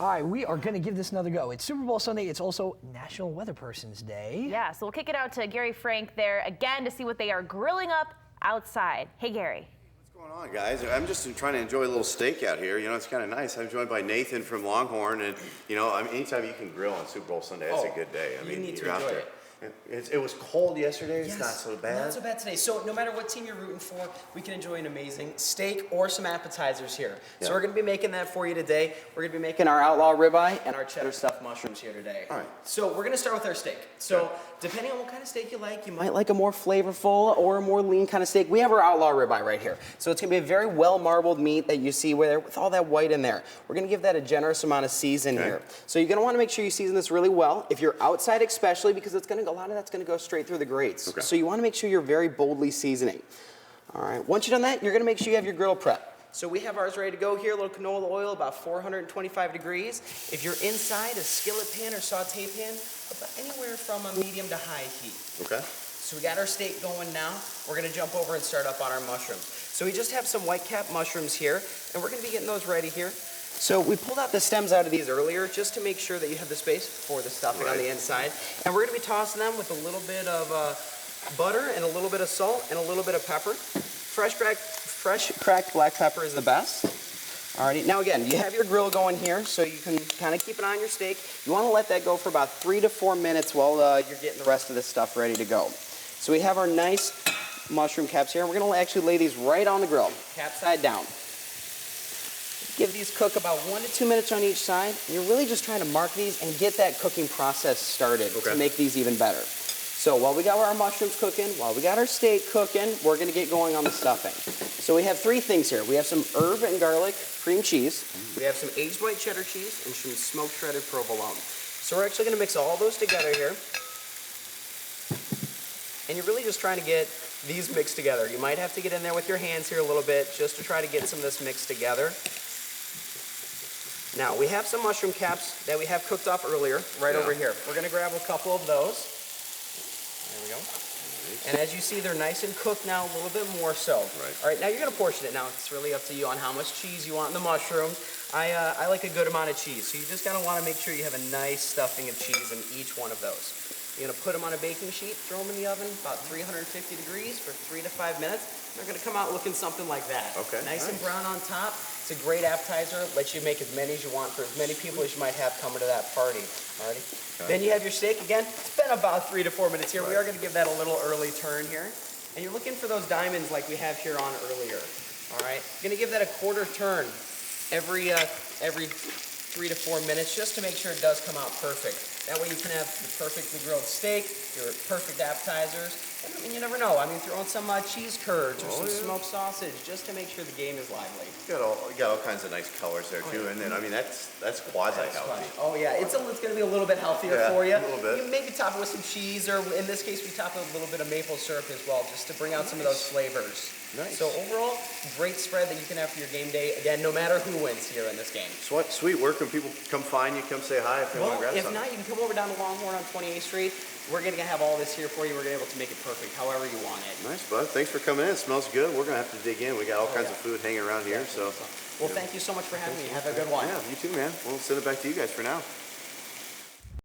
All right, we are going to give this another go. It's Super Bowl Sunday. It's also National Weather Person's Day. Yeah, so we'll kick it out to Gary Frank there again to see what they are grilling up outside. Hey, Gary. What's going on, guys? I'm just trying to enjoy a little steak out here. You know, it's kind of nice. I'm joined by Nathan from Longhorn, and you know, I mean, anytime you can grill on Super Bowl Sunday, that's a good day. I mean, you need to you're out enjoy there. it. It was cold yesterday. Yes, it's not so bad. Not so bad today. So no matter what team you're rooting for, we can enjoy an amazing steak or some appetizers here. Yeah. So we're going to be making that for you today. We're going to be making our outlaw ribeye and our cheddar stuffed mushrooms here today. All right. So we're going to start with our steak. So depending on what kind of steak you might like a more flavorful or a more lean kind of steak. We have our outlaw ribeye right here. So it's going to be a very well marbled meat that you see with all that white in there. We're going to give that a generous amount of season here. So you're going to want to make sure you season this really well. If you're outside especially, because it's going to a lot of that's going to go straight through the grates. Okay. So you want to make sure you're very boldly seasoning. All right. Once you've done that, you're going to make sure you have your grill prep. So we have ours ready to go here. A little canola oil, about 425 degrees. If you're inside, a skillet pan or saute pan, about anywhere from a medium to high heat. Okay. So we got our steak going now. We're going to jump over and start up on our mushrooms. So we just have some white cap mushrooms here, and we're going to be getting those ready here. So we pulled out the stems out of these earlier just to make sure that you have the space for the stuffing on the inside. And we're going to be tossing them with a little bit of butter and a little bit of salt and a little bit of pepper. Fresh cracked black pepper is the best. Alrighty, now again, you have your grill going here, so you can kind of keep it on your steak. You want to let that go for about 3 to 4 minutes while you're getting the rest of this stuff ready to go. So we have our nice mushroom caps here, and we're going to actually lay these right on the grill, cap side down. Give these cook about 1 to 2 minutes on each side. And you're really just trying to mark these and get that cooking process started to make these even better. So while we got our mushrooms cooking, while we got our steak cooking, we're going to get going on the stuffing. So we have 3 things here. We have some herb and garlic cream cheese. We have some aged white cheddar cheese and some smoked shredded provolone. So we're actually going to mix all those together here. And you're really just trying to get these mixed together. You might have to get in there with your hands here a little bit just to try to get some of this mixed together. Now, we have some mushroom caps that we have cooked off earlier, right over here. We're going to grab a couple of those. There we go. And as you see, they're nice and cooked now, a little bit more so. All right, now you're going to portion it. Now, it's really up to you on how much cheese you want in the mushroom. I like a good amount of cheese, so you just going to want to make sure you have a nice stuffing of cheese in each one of those. You're going to put them on a baking sheet, throw them in the oven, about 350 degrees for 3 to 5 minutes. They're going to come out looking something like that. Okay. Nice and brown on top. It's a great appetizer. Lets you make as many as you want for as many people as you might have coming to that party. Alrighty. Then you have your steak again. It's been about 3 to 4 minutes here. We are going to give that a little early turn here. And you're looking for those diamonds like we have here on earlier. All right. You're going to give that a quarter turn every 3 to 4 minutes just to make sure it does come out perfect. That way you can have the perfectly grilled steak, your perfect appetizers, and you never know. I mean, throw in some cheese curds or some smoked sausage just to make sure the game is lively. You got all kinds of nice colors there too, and then I mean that's quasi-healthy. Oh yeah, it's going to be a little bit healthier for you. A little bit. You maybe top it with some cheese, or in this case, we top it with a little bit of maple syrup as well, just to bring out some of those flavors. Nice. So overall, great spread that you can have for your game day. Again, no matter who wins here in this game. Sweet. Where can people come find you? Come say hi if they want to grab something. If not, you can come over down to Longhorn on 28th Street. We're going to have all this here for you. We're going to be able to make it perfect however you want it. Nice, bud. Thanks for coming in. It smells good. We're going to have to dig in. We got all kinds of food hanging around here. So. Well, thank you so much for having me. Have a good one. Yeah, you too, man. We'll send it back to you guys for now.